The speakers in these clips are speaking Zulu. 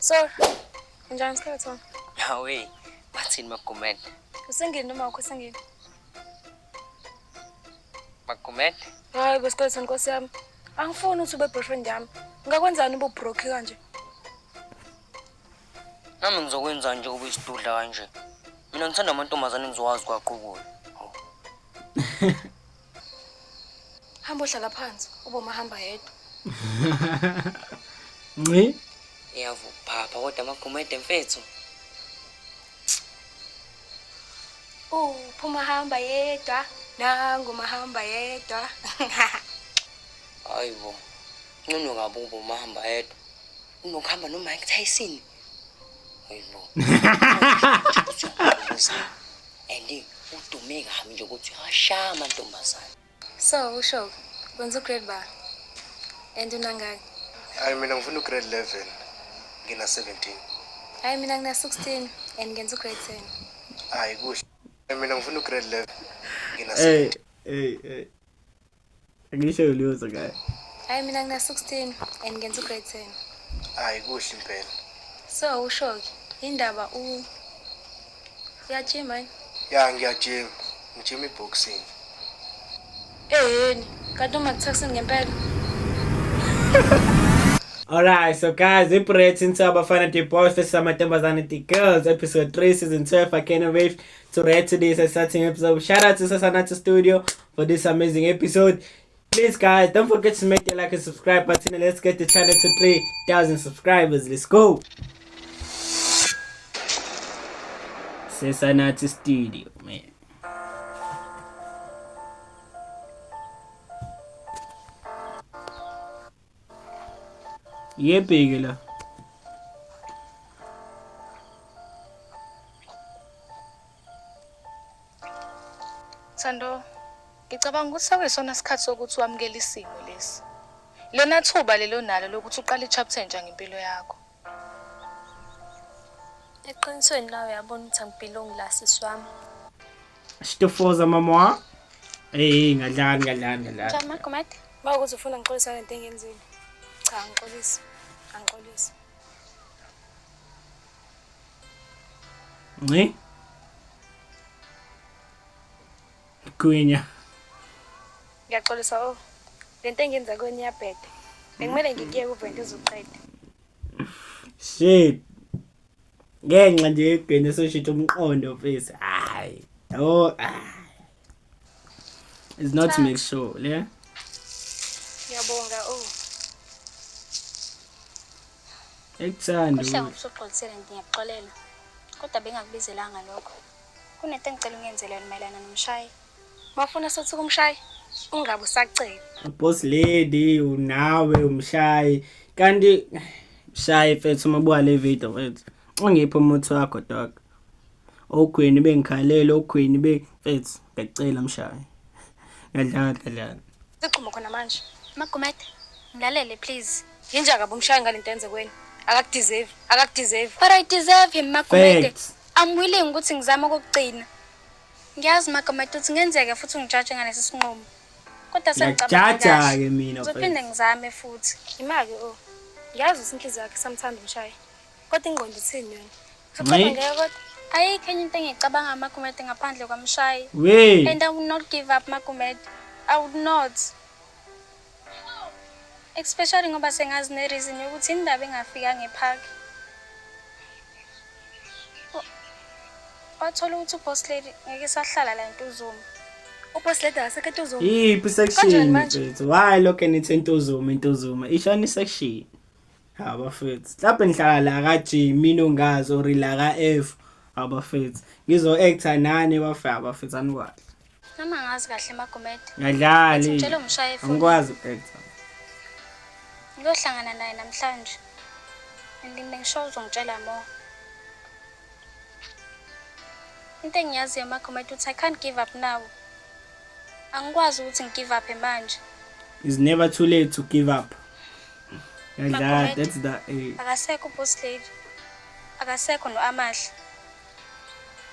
So, njani isikhathi? Hawe, bathini Magumede? Usengini noma ukho sengini? Magumede? Hayi besikhathi Nkosi yami. Angifuni ukuthi ube boyfriend yami. Ngakwenzani ube broke kanje? Nami ngizokwenza nje ube isidudla kanje. Mina ngithanda amantombazane engizowazi kwaqukula. Hamba ohlala phansi, ube mahamba yedwa. Nci? Phapha kodwa Magumede mfethu. Phuma hamba yedwa, nangu mahamba yedwa. Hayibo. Ngcono ngabe ube mahamba yedwa. Unokuhamba noMike Tyson. Hayibo. Andi udume kabi nje ukuthi ashaya amantombazane. So, usho, wenza grade ba? And unangaki? Hayi mina ngifuna grade 11 ngina 17. Hayi mina ngina 16 and ngenza grade 10. Hayi kuhle. Mina ngifuna grade 11 ngina 17. Hey. Angisho uliyoza guy. Hayi mina ngina 16 and ngenza grade 10. Hayi kuhle impela. So, usho, indaba yajima? Ya ngiyajima. Ngijima iboxing. Yini? Kanti uma kuthakusini ngempela. Alright, so guys, we're reacting to Abafana the Boys vs Amantombazane the Girls, episode 3, season 12. I can't wait to react to this exciting episode. Shout out to Sasanata Studio for this amazing episode. Please, guys, don't forget to make the like and subscribe button, and let's get the channel to 3,000 subscribers. Let's go. Sasanata Studio, man. Yebheke la. Thando, ngicabanga ukuthi sekuyisona isikhathi sokuthi wamukele isimo lesi. Lona thuba lelo nalo lokuthi uqale ichapter entsha ngempilo yakho. Eqinisweni lawe uyabona ukuthi angibhilongi la siswami. Shitofoza mama. Hey, ngadlani. Jama Magumede, mawukuthi ufuna ngixolisa lento engenzile. Cha, ngixolisa. Angixolisa. Nci? Kwinya. Ngiyaxolisa lento engenza kweni iyabhede. Bekumele ngikuyeke uvente uzoqeda. Shit. Ngenxa nje yegwini esoshintsha umqondo mfisi. Hayi. It's not to make sure, yeah? Ngiyabonga Ekuthanda. Kuhle ngokusoxolisela ngiyaxolela. Kodwa bengakubizelanga lokho. Kunento engicela ungenzele mayelana nomshayi. Bafuna sothi kumshayi ungabe usacela. Boss lady unawe umshayi. Kanti mshayi mfethu mabuka le video mfethu. Ungiphi umuthi wakho dog? Ogwini bengikhalela ogwini mfethu ngicela mshayi. Ngadlala. Siqhuma khona manje. Magumede, ngilalele please. Yinja kabe umshayi ngalento enze kweni. Akakudeserve. But I deserve him Magumede. I'm willing ukuthi ngizame ukugcina. Ngiyazi Magumede ukuthi ngenzeke futhi ungijaje ngalesi sinqumo. Kodwa sengicabanga jaja ke mina mfethu. Uzophinde ngizame futhi. Imake ngiyazi ukuthi inhliziyo yakhe samthanda umshayi. Kodwa ingqondo ithini yona? Ngicabanga kodwa ayikho enye into engicabanga Magumede ngaphandle kwamshayi. And I will not give up Magumede. I would not. Especially ngoba sengazi nereason yokuthi indaba engafika ngepark. Wathola ukuthi uboss lady ngeke sahlala la eNtuzuma. Uboss lady asekho eNtuzuma. Yiphi section mfethu? Why lokho nithi eNtuzuma? Ishona isection. Abafethu. Lapho ngihlala la ka G, mina ongazi or la ka F. Abafethu. Ngizo actor nani bafaka abafethu anikwazi. Noma ngazi kahle Magumede. Ngadlali. Ngitshela umshayi futhi. Angikwazi actor. Ngiyohlangana naye namhlanje. Ngisho uzongitshela more. Into engiyaziyo Magumede uthi I can't give up now. Angikwazi ukuthi ngigive up manje. It's never too late to give up. That's the Akasekho boss lady. Akasekho noAmahle.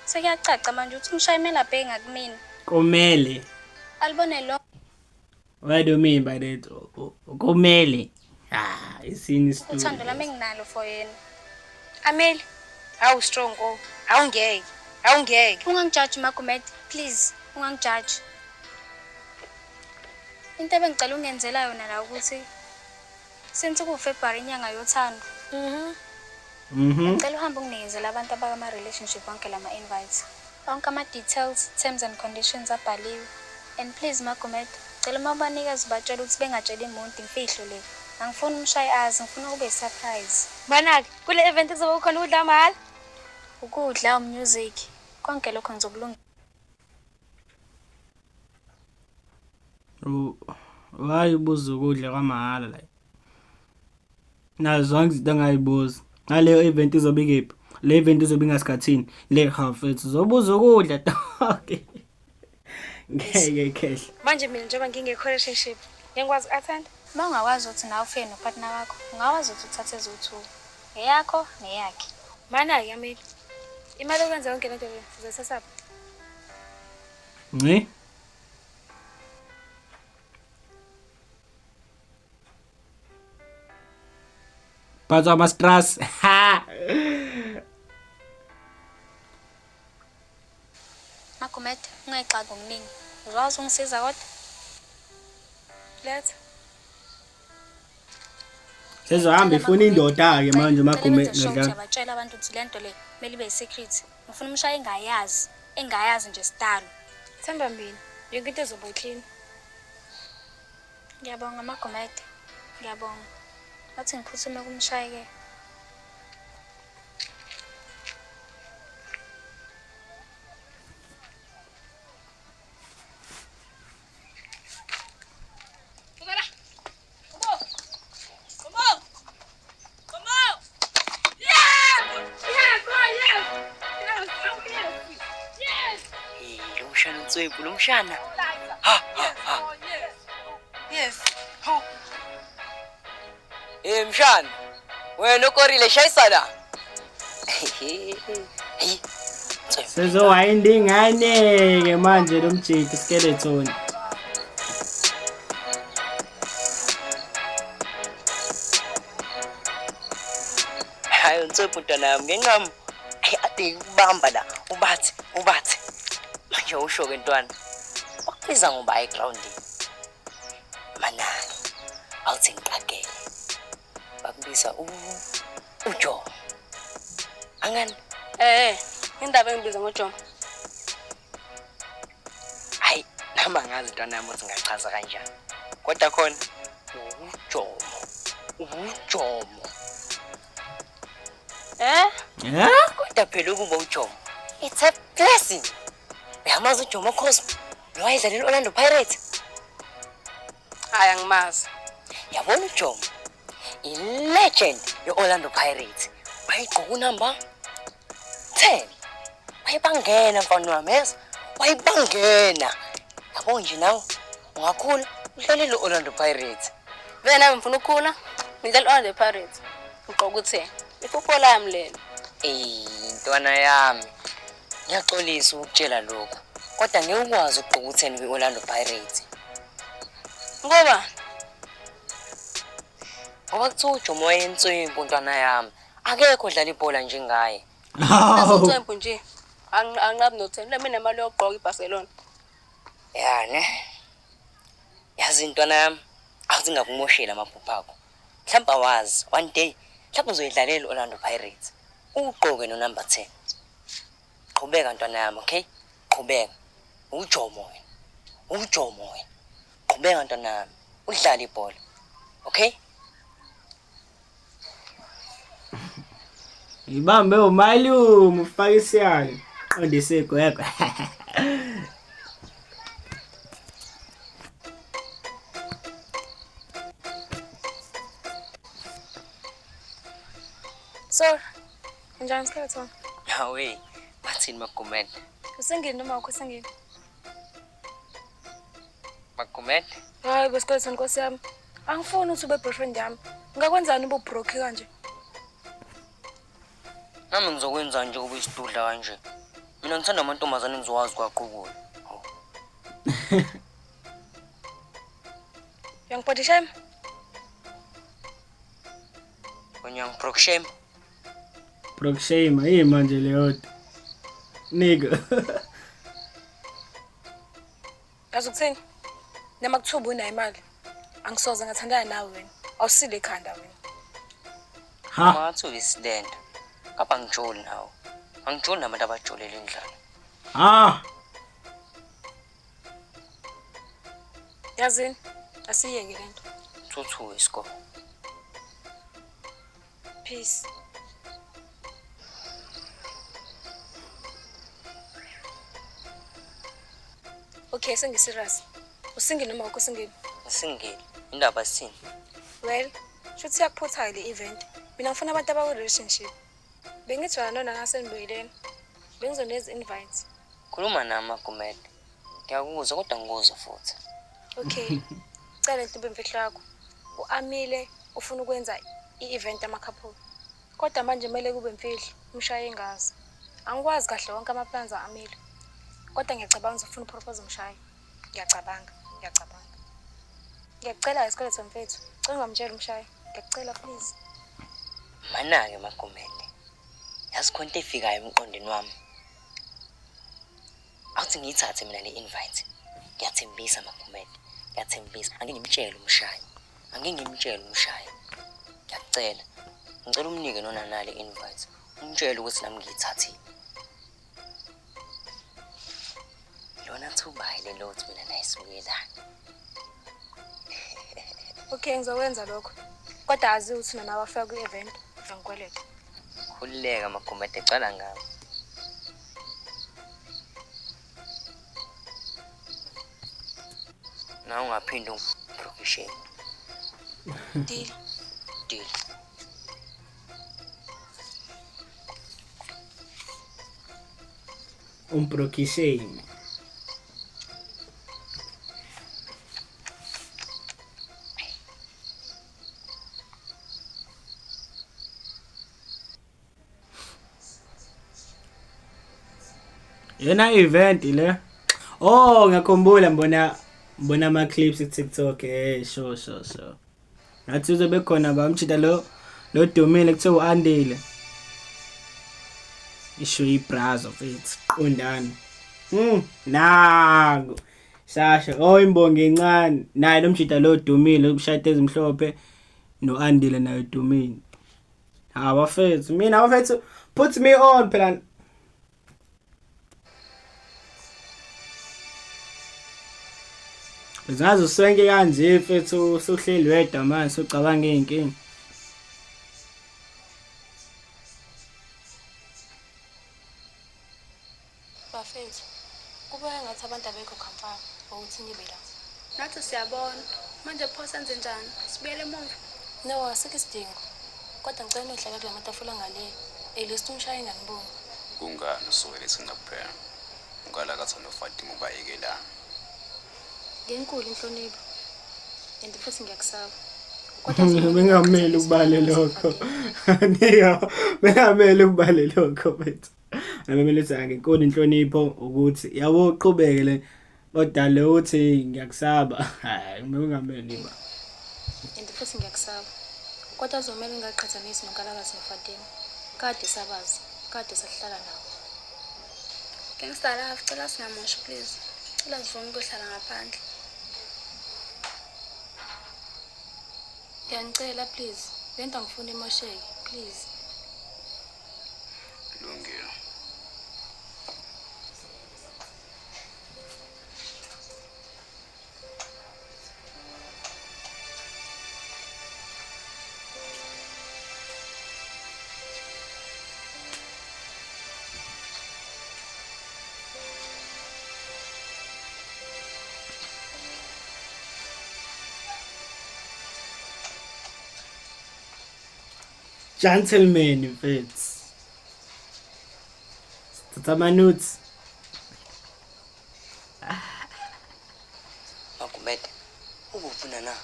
Sekuyacaca manje ukuthi umshayi mela bhe ngakumina. Komele. Alibone lo. What do you mean by that? Komele. Isini stu. Uthando lami enginalo for yena. Ameli, hawu strong oh. Awungeke. Ungangijudge Magumede, please. Ungangijudge. Into ebengicela ungenzela yona la ukuthi since kuFebruary inyanga yothando. Ngicela uhambe unginikezela abantu abakama relationship bonke lama invites. Bonke ama details, terms and conditions abhaliwe. And please Magumede, ngicela uma ubanikeza batshela ukuthi bengatshela umuntu imfihlo le. Angifuni umshayi azi, ngifuna kube surprise. Banake, kule event kuzoba khona ukudla mahhala. Ukudla, music, konke lokho ngizokulungisa. Wayibuza ukudla kwamahhala la. Nazo zonke izinto angayibuza. Ngaleyo event izobe ikephi? Le event izobe ingasikhathini. Le half ethu uzobuza ukudla. Okay. Ngeke khehle. Manje mina njengoba ngingekho relationship, ngikwazi ukathanda. Uma ungakwazi ukuthi nawe ufike nopartner wakho, ungakwazi ukuthi uthathe ezo-2. Eyakho neyakhe. Mana-ke Ameli, imali yokwenza yonke lento le uzosasapha. Nci? Phansi kwama-strass. Magumede, ungayixaki ngokuningi. Uzwazi ungisiza kodwa? Letha. Sezohamba ifuna indoda-ke manje Magumede ngidla. ngadla. Batshela abantu ukuthi lento le kumele ibe secret. Ngifuna umshayi engayazi nje sitalo. Themba mina, yonke into izoba clean. Ngiyabonga Magumede. Ngiyabonga. Bathi ngiphuthume kumshayi ke. Lumshana. Yes. Ho. Mshana. Wena ukorile shayisana. Sezowayinda ingane-ke manje lo mjeti skeleton. Hayi uNtswephu mntwana yami ngencamo. Ade ubamba la ubathi. Manje usho ke ntwana. Wakubiza ngoba eground. Manani. Awuthi ngiqagele. Bakubiza uJomo. Angani? Indaba engibiza ngoJomo. Hayi, nami angazi ntwana yami ukuthi ngachaza kanjani. Kodwa khona uJomo. Kodwa phela ukuba uJomo. It's a blessing. Uyamazi uJomo Cosmo. Wayedlalela Orlando Pirates. Hayi angimazi. Yabona uJomo. I-legend ye-Orlando Pirates. Wayigqoka unumber 10. Wayibangena mfana wami yes. Wayibangena. Yabo nje nawe ungakhula udlalela Orlando Pirates. Vele nami ngifuna ukukhula. Ngidlala Orlando Pirates. Ugqoka uthe. Ifootball yami lena. Ntwana yami. Ngiyaxolisa ukutshela lokho. Kodwa ngeke ukwazi ukugqoka utheni kwi-Orlando Pirates. Ngoba Ngoba kuthiwa uJomo wayenswempu ntwana yami. Akekho odlala ibhola njengaye. nasithembu nje. Anqabi no10. Le mina imali yokugqoka iBarcelona. Yani. Yazi ntwana yami. Awuthi ngakumoshela amaphupho akho. Mhlawumbe awazi one day mhlawumbe uzoyidlalela Orlando Pirates. Ugqoke no number 10. Qhubeka ntwana yami, okay? Qhubeka. Ujomo wena. Qhubeka ntwana yami. Udlala ibhola. Okay? Ibambe umalume ufaka isiyalo. Ondisigwegwe. So, njani skeleton? Hawe, bathini Magumede? Usengini noma ukho usengini? Magumede? Hayi beskeleton Nkosi yami. Angifuni ukuthi ube boyfriend yami. Ngakwenzani ube broke kanje? Nami ngizokwenza nje kube isidudla kanje. Mina ngithanda amantombazane engizowazi kwaqukula. Young body shame? When young broke shame. Brock shame yini manje leyo nigga. Azukutheni? Noma kuthuba unayo imali. Angisoze ngathandana nawe wena. Awusile ekhanda wena. Ha, Mathu isilenda. Kapha ngijoli nawo. Angijoli nabantu abajolela indlala. ah, Yazini, asiyeke lento. Thuthu isikole. Peace. Okay, sengiserious. Usingile noma ukho singile? Singile. Indaba sini? Well, shuthi yakuphutha le event. Mina ngifuna abantu abaku relationship. Bengithi wena nona ngasenibuyeleni. Bengizoneza invites. Khuluma nami Magumede. Ngiyakuzwa kodwa ngikuzwa futhi. Okay. Cela intombi emfihlo yakho. Uamile ufuna ukwenza i-event ama-couple. Kodwa manje kumele kube imfihlo, umshaye ingazi. Angikwazi kahle wonke ama-plans amile. Kodwa ngiyacabanga uzofuna upropose umshaye. Ngiyacabanga. Ngiyacela isikole mfethu. Cela ungamtshela umshaye. Ngiyacela please. Mana-ke Magumede. Yazi khona into efikayo emqondweni wami. Awuthi ngiyithathe mina le invite. Ngiyathembisa Magumede. Ngiyathembisa. Angingimtshele umshaye. Ngiyacela. Ngicela umnike nona nale invite. Umtshele ukuthi nami ngiyithathile. Lona thubayi lelo uthi mina nayisibuyelana. Okay, ngizokwenza lokho. Kodwa azi ukuthi nawe afika ku-event, ngikweleta. Khulileka Magumede, cala ngami. Na ungaphindi ungiprofession. Deal. Deal. Brock shame. Yena event le. Oh, ngiyakhumbula mbona ama clips ku TikTok sure. Ngathi uzobe khona bamchita lo Dumile kuthiwa uandile. Isho ibrazo mfethu qondani. Nangu. Sasha imbongi encane. Naye lo mchita lo Dumile ubushayite ezimhlophe noandile naye Dumile. Abafethu mina abafethu put me on phela. Uzazi uswenke kanje mfethu usuhleli wedwa manje socabanga inkingi. Bafethu, kubeka ngathi abantu abekho khamfana ukuthi nibe la. Nathi siyabona. Manje pho senze njani? Sibuyele emuva. No, asikho isidingo. Kodwa ngicela nihlala kula matafula ngale. Elist umshaye nganibonga. Kungani usuke lethi ngakuphela? Ngala kathi noFatima ubayekelana. Ngenkulu inhlonipho. And futhi ngiyakusaba. Bengameli ukubale lokho. Niyo, bengameli ukubale lokho mfethu. Nabemele uthi ngenkulu inhlonipho ukuthi yabo uqhubeke le kodwa lo uthi ngiyakusaba. Hayi, bengameli ba. And futhi ngiyakusaba. Kodwa uzomela ngaqhathanisi nokalakazi noFatima. Kade sabazi, kade sahlala nawo. Gangster love, cela singamoshi please. Cela sivune ukuhlala ngaphandle. Ngiyacela please. Lento ngifuna imosheke, please. Lungile. Gentleman mfethu. Tatama notes. Magumede, ubufuna na?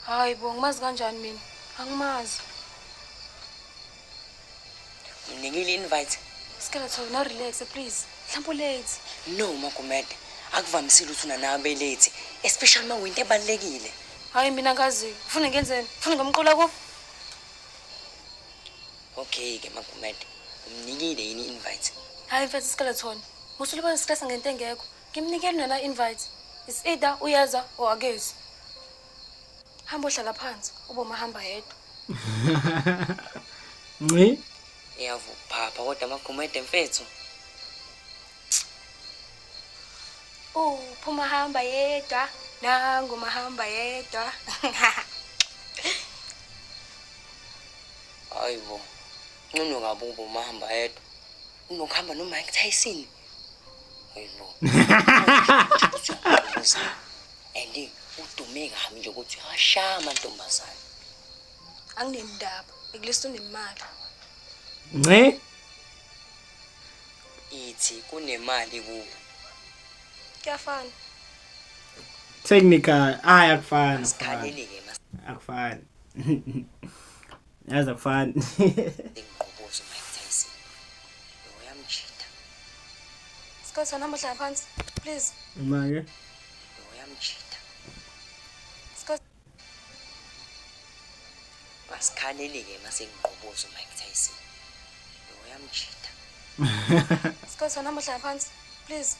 Hayi bo, ngimazi kanjani mina? Angimazi. Nginikile invite. Skeleton, no relax please. Mhlawumbe late. No Magumede, akuvamisile ukuthi unanabe late, especially mawinto ebalekile. Hayi mina ngazi. Ufuna ngenzeni? Ufuna ngomqola kuphi? Okay ke Magumede, umnikile yini invite? Hayi mfethu skeleton. Musulibona stress ngento engekho. Ngimnikele nona invite. Is either uyeza or akezi. Hamba ohlala phansi ube umahamba yedwa. Nci. Iyavuphapha kodwa amakhumede mfethu. Phuma hamba yedwa. Nangu mahamba yedwa. Hayibo. Ngcono ngabe ube umahamba yedwa. Unokuhamba noMike Tyson. Hayibo. Andi udume kabi nje ukuthi uyashaya amantombazane. Anginendaba. Ekulisa unemali. Nci. Ithi kunemali kubo. Kuyafana. Technical. Akufani. Sikhaleleke Akufani. Yazi akufani. ngqobozo Mike Tyson. Uyamjita. Skeleton hamba ohlala phansi. Please. Manje. Uyamjita. Skeleton. Masikhaleleke masengqobozo Mike Tyson. Uyamjita. Skeleton hamba ohlala phansi. Please.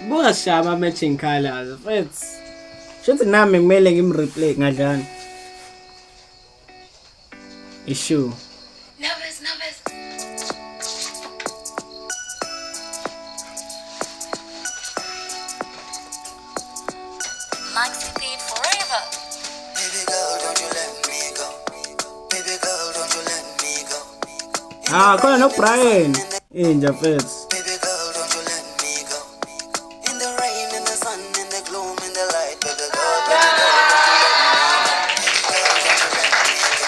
Buka shama matching colors. Fethu. Shothi nami kumele ngimreplay ngadlana. Issue. Nervous. Maxi Beat forever. Baby girl, don't you let me go. Baby girl, don't you let me go. Khona no Brian. Inja fethu. Baby girl, don't you let me go. In the rain, in the sun, in the gloom, in the light. Baby girl, don't you let me go.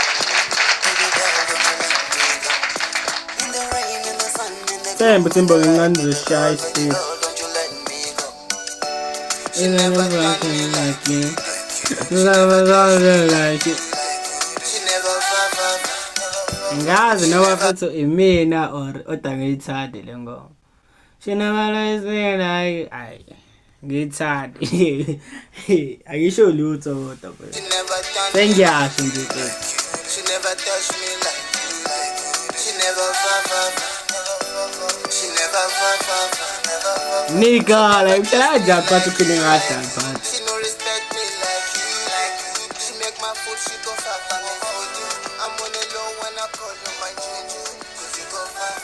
Baby girl, don't you let me go. In the rain, in the sun, in the gloom, Tempo timbo ngani shy baby Steve. girl, don't you let me go. She never like you. Never like you. She never far. Ngazi noma fethu imina or ngiyithande le ngoma. She never lies me like ay ngiyithande. Akisho lutho kodwa She phela. never done me Sengiyasho nje phela. like you. She never touched me like you. She never far. She never far. Nigga like mhlanja kwathi feeling ngahla but She no respect me like you. She make my food, she go far me for you. I'm on the low when I call you my juju. Cause you go far.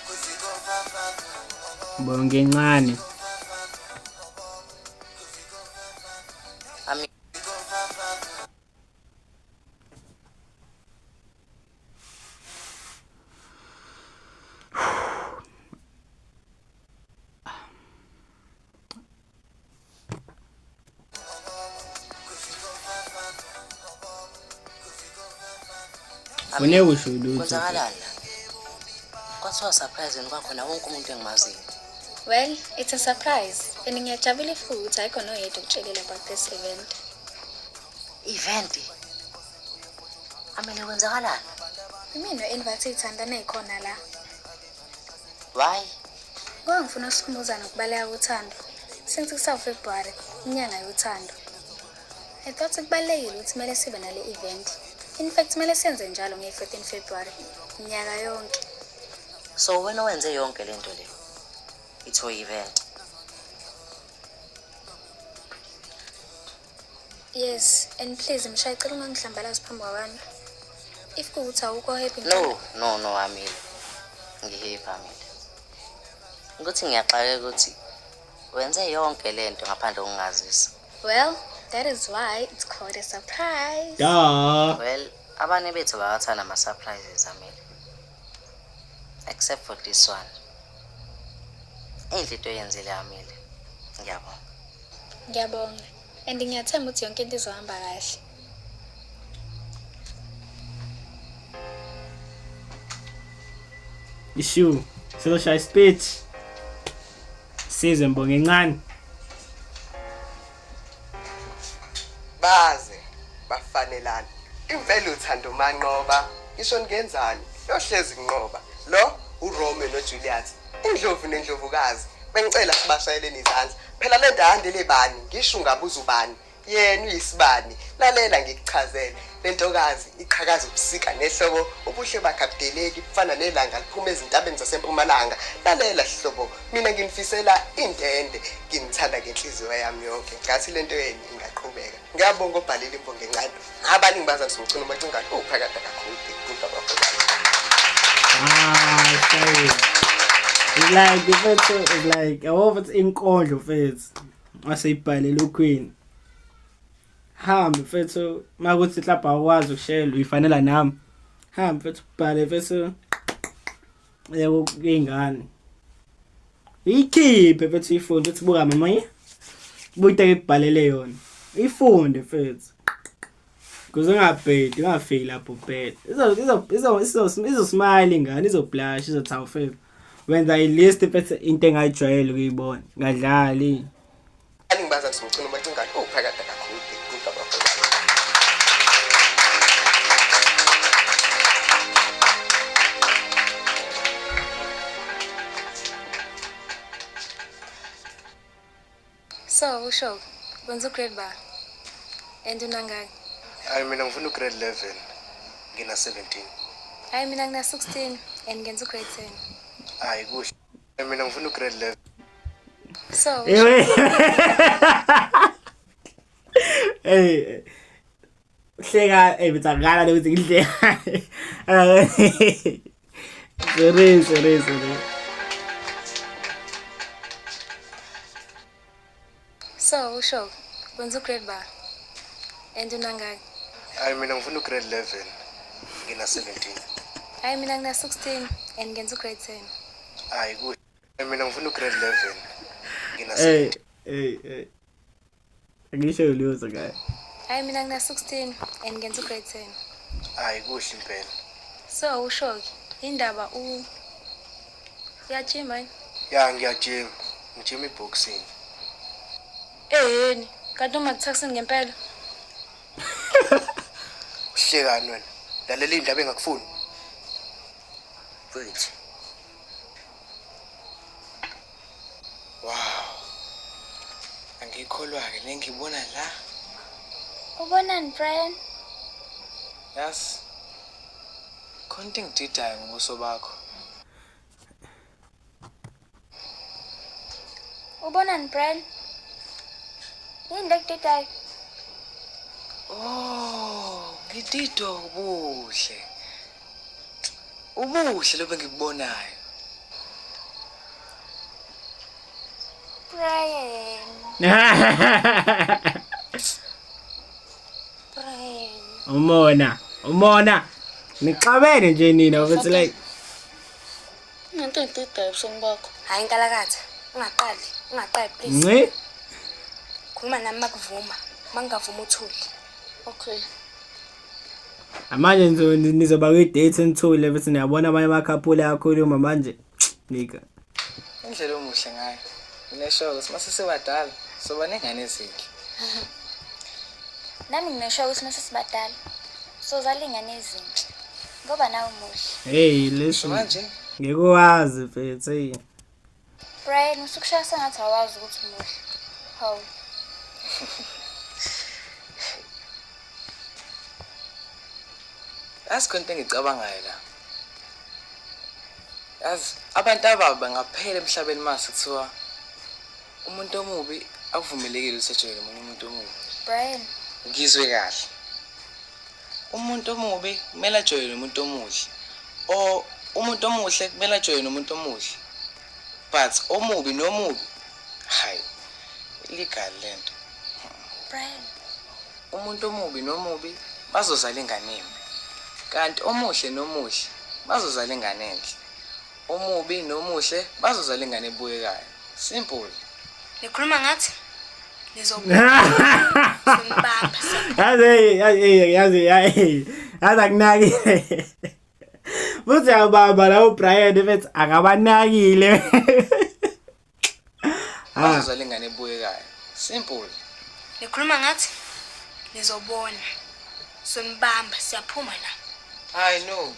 Cause you go far. bonke encane. Ami Fune usho lutho. kwenzakalala. Kwathiwa surprise kwakhona wonke umuntu engimaziyo. Well, it's a surprise. And ngiyajabula futhi ayikho noyedwa ukutshelela about this event. Event. Amele kwenzakalala. Imino invite ithandana ekhona la. Why? Ngoba ngifuna usikhumbuzana ukubaleka uthando. Since kusa February, inyanga yothando. I thought kubalekile ukuthi kumele sibe nale event. In fact, kumele senze njalo nge-14 February, inyaka yonke. So wena wenze yonke lento le. Itho event. Yes, and please mshayicela ungangihlambalazi phambi kwabantu. If kuwuthi awukho happy No, Amile. Ngihappy Amile. Ukuthi ngiyaxaka ukuthi wenze yonke lento ngaphandle kokungazisa. Well, that is why it's called a surprise. Da. Well, abanye bethu bayathanda ama surprises Amile. Except for this one. Enhle into yenzile Amile. Ngiyabonga. Ngiyabonga. And ngiyathemba ukuthi yonke into izohamba kahle. Issue. Social speech. Sizwe mbonge encane. baze bafanelana impela uthando manqoba isho ngenzani yohlezi nqoba lo uRomeo noJuliet indlovu nendlovukazi bengicela sibashayeleni izandla phela le ndande lebani ngisho ngabuza ubani yena uyisibani lalela ngikuchazele lentokazi iqhakaza ubusika nehlobo ubuhle bakabdeleki kufana nelanga liphuma ezintabeni zasempumalanga lalela hlobo mina nginifisela intende nginithanda ngenhliziyo yami yonke ngathi lento yeni ingaqhubeka ngiyabonga obhalile imbongo encane abaningi bazathi ngicina umacinga uphakade kakhulu kuba bafana it's like it's like it's inkondlo mfethu waseyibhalela uQueen hambe mfethu makuthi mhlawumbe akwazi ukushela uyifanela nami hambe mfethu ubhale mfethu yebo ingane ikhiphe mfethu ifunde uthi buka mama buta ibhalele yona ifunde mfethu kuze ngabhedi ngafiki lapho bed izo smile ingane izoblush izothi awufethu wenza ilist mfethu into engayijwayele ukuyibona ngadlali abaningi bazathi ngicina umacinga uphakade kakhulu kuba bafana So usho wenza grade ba and unangaki? Hayi mina ngifuna grade 11 ngina 17. Hayi mina ngina 16 and ngenza grade 10. Hayi kuhle. Mina ngifuna grade 11. So Hey. Hey. Hleka ebithakala lokuthi ngihleka. Sorry. So usho wenza grade ba and unangaki? Hayi mina ngifuna grade 11 ngina 17. Hayi mina ngina 16 and ngenza grade 10. Hayi kuhle. Mina ngifuna grade 11 ngina 17. Hey. Angisho uliyoza guy. Hayi mina ngina 16 and ngenza grade 10. Hayi kuhle impela. So usho indaba yajima Ya ngiyajima. Ngijima iboxing. yini kanti uma kuthakusini ngempela Uhlekani wena? Lalela indaba engakufuni. Futhi Wow. Angikholwa ke nengibona la. ubonani Brian Yes. Konke ngidida ngobuso bakho. ubonani Brian yini lekudetayo Oh, ngididwa ubuhle. Ubuhle lobe ngikubonayo. Brian Umona nixabene nje nina futhi like Ngento ngidida ebusweni bakho. hayi inkalakatha ungaqali please ngci khuluma nami makuvuma mangavuma uthuli Okay. manje nizoba kwi-date enithule futhi niyabona abanye amakhaphula ayakhuluma manje nika Indlela omuhle ngayo. Nginesho ukuthi mase sewabadala soba nengane ezinhle. nami nginesho ukuthi mase sibadala sozalingane ezinhle ngoba nawe umuhle hey listen Manje ngikuwazi mfethu hey Brian usukushaya sengathi awazi ukuthi umuhle hawu asikonke engicabangayo la. Yazi abantu ababa ngaphela emhlabeni mase kuthiwa umuntu omubi akuvumelekile usejele umuntu omubi. Brian Ngizwe kahle. Umuntu omubi kumele ajoyine umuntu omuhle. O umuntu omuhle kumele ajoyine umuntu omuhle. But omubi nomubi hayi illegal lento. Brian Umuntu omubi nomubi bazozala ingane embi. Kanti omuhle nomuhle bazozala ingane enhle. Omubi nomuhle bazozala ingane ebuyekayo. Simple. nikhuluma ngathi nizombamba yazi akunaki futhi ababa la uBrian mfethu akabanakile Bazozala ingane ebuyekayo. Simple. nikhuluma ngathi nizobona sonibamba siyaphuma la I know.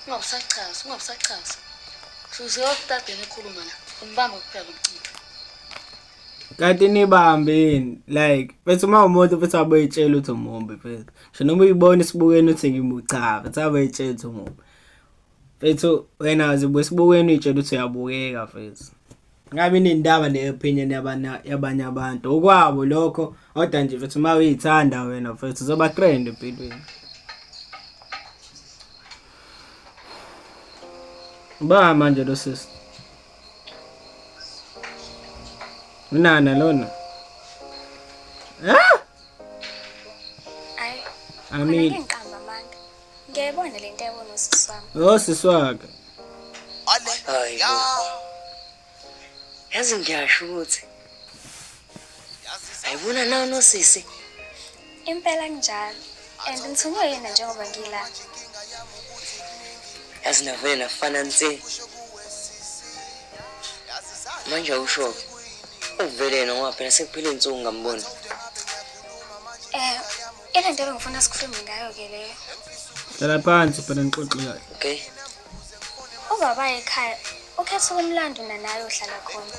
Ungabusachaza. Suze yokutade nekhuluma la. Umbamba kuphela umcimbi. Kanti nibambeni like bese uma umuntu futhi abayitshela ukuthi umumbi phela. Ngisho noma uyibona isibukweni uthi ngimucha, futhi abayitshela ukuthi umumbi. Fethu wena zibuye sibukweni uyitshela ukuthi uyabukeka fethu. Ngabe inendaba neopinion yabanye abantu. Okwabo lokho kodwa nje fethu uma uyithanda wena fethu uzoba trend empilweni. Ba manje lo sis. Unana lona. Hayi. Ami. Ngiqamba manje. Ngiyayibona lento yabona usiswami. Oh siswaka. Hayi. Yazi ngiyasho ukuthi. Ayibona nawe nosisi. Impela njalo. And ngithunywe yena njengoba ngila. Yazi navele nafana nse. Manje usho. Uvele noma phela sekuphile insuku ngamboni. Ile nto ngifuna sikhulume ngayo ke leyo. Dala phansi phela ngixoxe kahle. Okay. Ubaba ekhaya ukhetha umlando nanayo ohlala khona.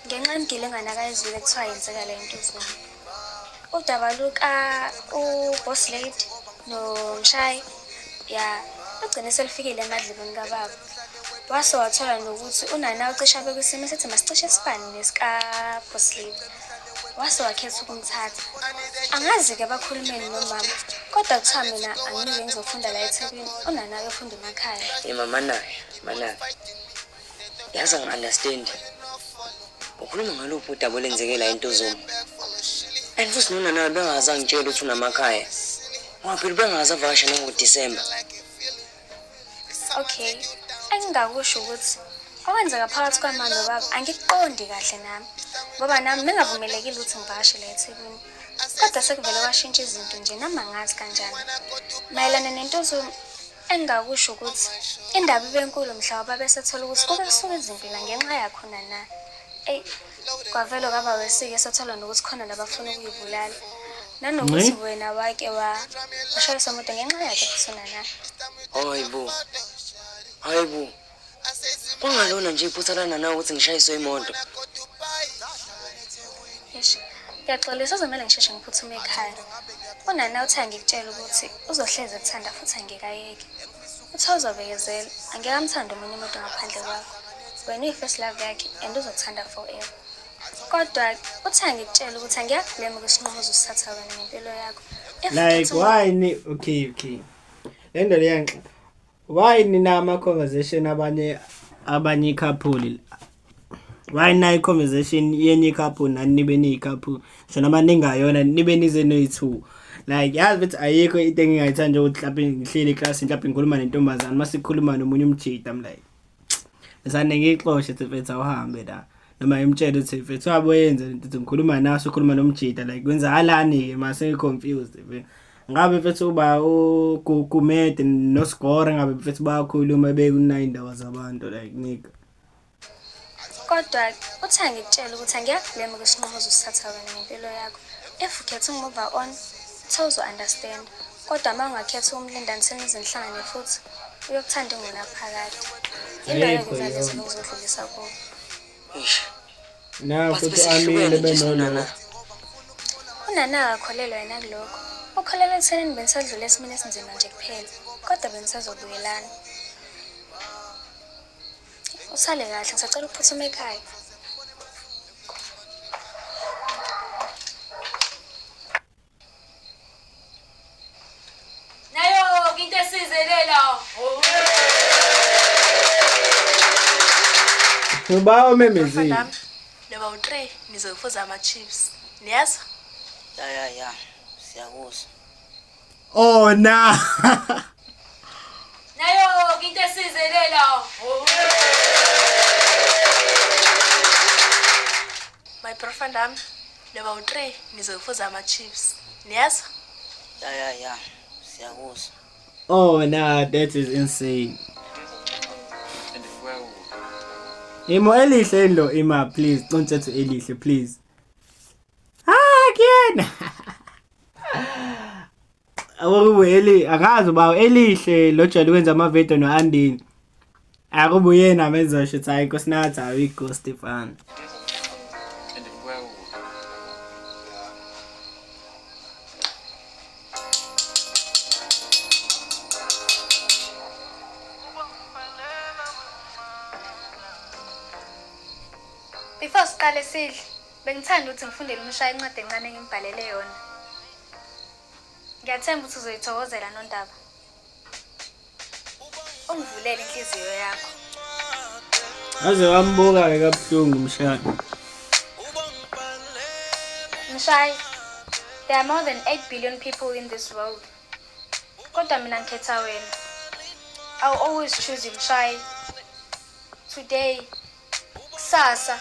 Ngenxa yemgile enganakayizwile kuthiwa yenzeka le nto uzweni. Udabaluka uboss lady noMshayi ya ugcine selifikile emadlibeni kababa. Wase wathola nokuthi unana ucisha bekwisimo sethi masicishe sifane nesika boss lady. Wase wakhetha ukumthatha. Angazi ke bakhulumeni nomama kodwa kuthiwa mina angike ngizofunda la eThekwini unana uyofunda emakhaya. Mama naye. Yazi ngi-understand. Ukhuluma ngaluphi udaba olenzekela into zomu. And futhi nona nawe bengazi angitshela ukuthi unamakhaya. Waphela bengazi avasha nangoDisemba. Okay. Engingakusho ukuthi okwenzeka phakathi kwamanje nobaba angikuqondi kahle nami. Ngoba nami bengavumelekile ukuthi ngivashe la eThekwini. Kodwa sekuvele washintsha izinto nje noma ngazi kanjani. Mayelana nentozo engingakusho ukuthi indaba ibenkulu mhla waba besethola ukuthi kuke kusuka izimpila ngenxa yakho nana. Kwavelo kaba wesike sethola nokuthi khona labafuna ukuyibulala. Nanokuthi wena wake washayisa umuntu ngenxa yakhe kusona na. Hayibo. Kungalona nje iphuthelana nawe ukuthi ngishayiswe imoto. Yesh. Ngiyaxolisa uzomela ngisheshe ngiphuthume ekhaya. Unana uthi angikutshela ukuthi uzohleze ekuthanda futhi angekayeke. Uthe uzobekezela angeke amthanda umunye umuntu ngaphandle kwakho. Wena uyi-first love yakhe and uzokuthanda forever. Kodwa uthi angikutshela ukuthi angiyakublame kwesinqumo uzosithatha wena ngempilo yakho. Like why ni okay. Lento leyanxa. Why nina ama conversation abanye couple? Why na conversation yenye couple nanibe ni couple? Shona maningayona nibe nize no2. Like yazi bethi ayikho into engingayithanda ukuthi mhlawumbe ngihleli eclass mhlawumbe ngikhuluma nentombazana masikhuluma nomunye umjida I'm like esane ngixoxe tefethu uhambe la noma imtshela ukuthi fethu waboyenza into ngikhuluma naso ukhuluma nomjida like kwenzakalani ke mase confused ngabe mfethu uba uGumede noScore ngabe mfethu bayakhuluma bekunina indawo zabantu like nigga. Kodwa uthi angikutshela ukuthi angiyakublame kwesinqumo uzosithatha wena ngempilo yakho. If ukhetha move on, uzo understand. Kodwa uma ungakhetha umlindaniseni izinhlangane futhi uyokuthanda ingona phakathi. Ileyo kuzalisa lokuzodlulisa kubo. Na futhi amile benona. Unana akholelwa yena kuloko. Ukholelwa ekuthenini benisadlula esimene esinzima nje kuphela. Kodwa benisazobuyelana. Usale kahle ngisacela ukuphuthuma ekhaya. Nayo into esizelela. Uba umemezile. Leba u3 nizofuza ama chips. Niyazi? Ya. Siyakuzwa. Oh na. Nayo into esizelela. My girlfriend leba u3 nizofuza ama chips. Niyazi? Ya. Siyakuzwa. Oh nah, that is insane. Imo elihle lo ima please don't say to elihle please. Again. Awubuyeli akazi ba elihle lo jwayele ukwenza ama video no Andini. Akubuyena menza shit hayi nkosinathi ayi ghost fan. before siqale sidle bengithanda ukuthi ngifundele umshayi incwadi encane engibhalele yona. Ngiyathemba ukuthi uzoyithokozela Nondaba. Ungivulele inhliziyo yakho. Aze wambuka ke kabuhlungu Mshayi. Mshayi, there are more than 8 billion people in this world. Kodwa mina ngikhetha wena. I'll always choose you Mshayi. Today, kusasa,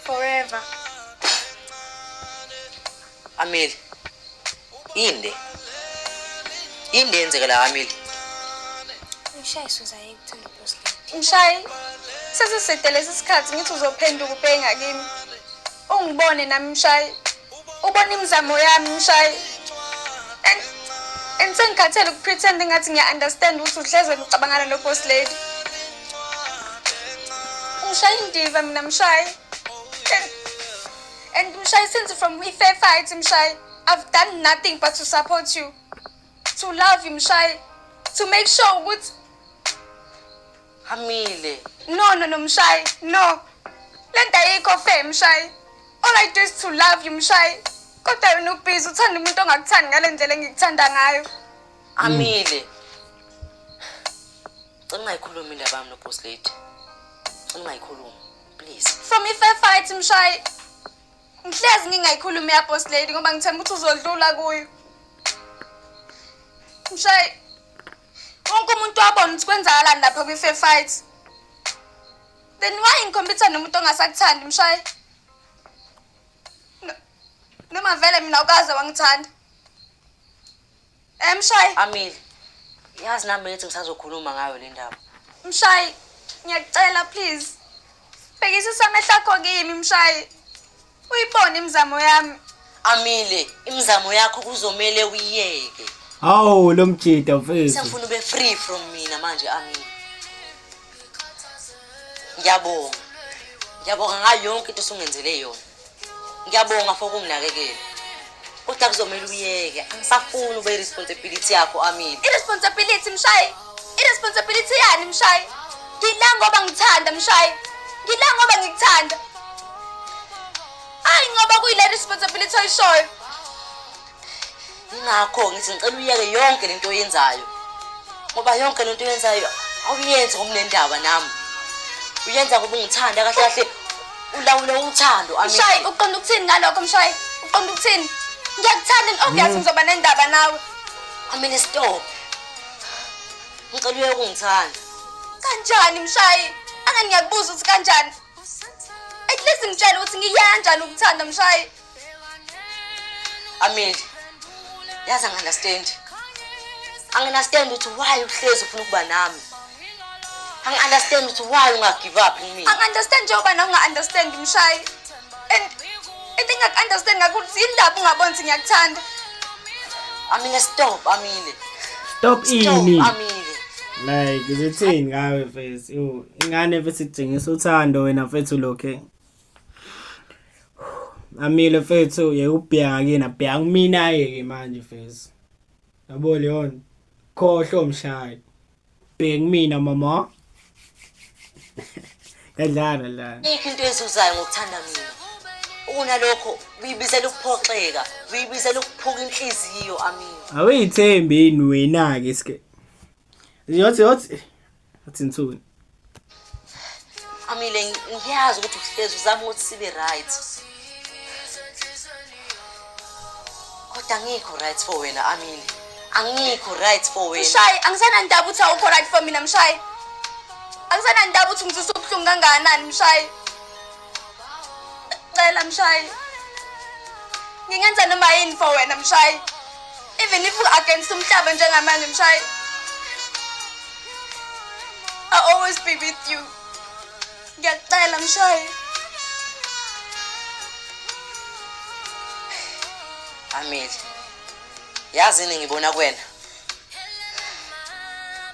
forever. Ameli. Inde yenzeka la Ameli. Mshayi suzaye kuthula boss lady. Mshayi, sesisedele lesi sikhathi ngithi uzophenduka ubhenga kimi. Ungibone nami Mshayi. Ubone imizamo yami Mshayi. And sengikhathele ukupretend ngathi ngiya-understand ukuthi uhleze ucabangana no boss lady. Mshayi ndiva mina Mshayi. And Mshayi, since from Ife fight Mshayi, I've done nothing but to support you, to love you Mshayi, to make sure ukuthi Amile. No Mshayi, no. Lento ayikho fair Mshayi. All I do is to love you Mshayi. Kodwa wena ubhizi uthanda umuntu ongakuthandi ngale ndlela engikuthanda ngayo. Amile. Ungayikhulumi indaba yami no boss lady. Ungayikhulumi, please. From Ife fight Mshayi. Ngihlezi ngingayikhulumi ya boss lady ngoba ngithemba ukuthi uzodlula kuyo. Mshayi, wonke umuntu wabona ukuthi kwenzakalani lapha kwi-fair fight. Then why ngikhompyutha nomuntu ongasakuthandi Mshayi? Noma vele mina ukaze wangithanda. Mshayi. Amile. Yazi nami ngithi ngisazokhuluma ngayo le ndaba. Mshayi, ngiyacela please. Bhekisisa amehlo akho kimi Mshayi. Uyibone imizamo yami. Amile, imizamo yakho kuzomela uyiyeke. Hawu lo mjida mfethu. Sengifuna ube free from mina manje Amile. Ngiyabonga. Ngiyabonga ngayo yonke into osungenzele yona. Ngiyabonga for ukunginakekela. Kodwa kuzomela uyeke. Angisafuni ube responsibility yakho Amile. Irresponsibility Mshayi. Irresponsibility yani Mshayi? Ngila ngoba ngithanda Mshayi. Ngila ngoba ngikuthanda. Hayi ngoba kuyile responsibility oyishoyo. Ingakho ngithi ngicela uyeke yonke lento oyenzayo. Ngoba yonke lento oyenzayo awuyenzi ngomnendaba nami. Uyenza ngoba ungithanda kahle kahle ulawula uthando Amile. Mshayi, uqonda ukuthini ngalokho Mshayi? Uqonda ukuthini? Ngiyakuthanda and obviously ngizoba nendaba nawe. Amile stop. Ngicela uyeke ungithanda. Kanjani Mshayi? Angani ngiyakubuza ukuthi kanjani? At least ngitshela ukuthi ngiyanjani ukuthanda Mshayi. Amile. Yazi angi-understand. Angi-understand ukuthi why uhlezi ufuna ukuba nami. Angi-understand ukuthi why unga-give up kimi. Angi-understand njengoba na unga-understand Mshayi. And engingak-understand ngakuthi indaba ungaboni ukuthi ngiyakuthanda. Amile stop Amile. Stop ini. Amile. Like izithini ngawe mfethu. Yo, ingane mfethu idingisa uthando wena mfethu lokho. Amile mfethu yekubheka kina bheka mina ke manje mfethu. Yabo leon. Khohlo Mshayi. Bheka mina mama. Kadlala la. Ikho into ezuzayo ngokuthanda mina. Unalokho uyibizela ukuphoxeka, uyibizela ukuphuka inhliziyo Amile. Awuyithembi yini wena ke sike. Yothi nthuni. Amile ngiyazi ukuthi uhlezi uzama ukuthi sibe right. Kodwa ngikho right for wena Amile. Angikho right for wena. Mshayi, angisanandaba ukuthi awukho right for mina Mshayi. Angisanandaba ukuthi ngizisa ubuhlungu kangakanani Mshayi. Cela Mshayi. Ngingenza noma yini for wena Mshayi. Even if against umhlaba njengamanje Mshayi. I'll always be with you. Ngiyacela Mshayi. Amile. Yazini ngibona kwena.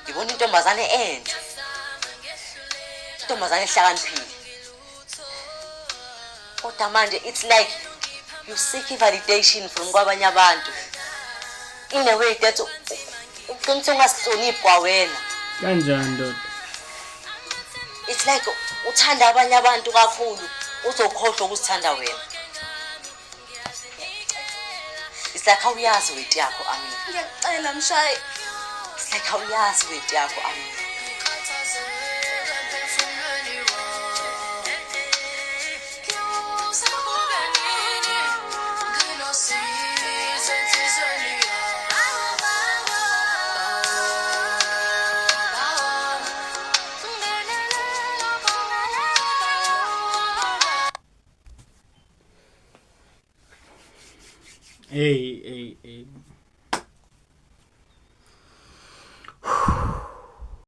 Ngibona intombazane enhle. Intombazane ehlakaniphile. Kodwa manje it's like you seek validation from kwabanye abantu. In a way that uqinise ungahloniphi kwawena. Kanjani ndoda? It's like uthanda abanye abantu kakhulu uzokhohlwa ukusithanda wena. It's like awuyazi weight yakho Amina. Ngiyacela mshayi. It's like awuyazi weight yakho Amina. Hey.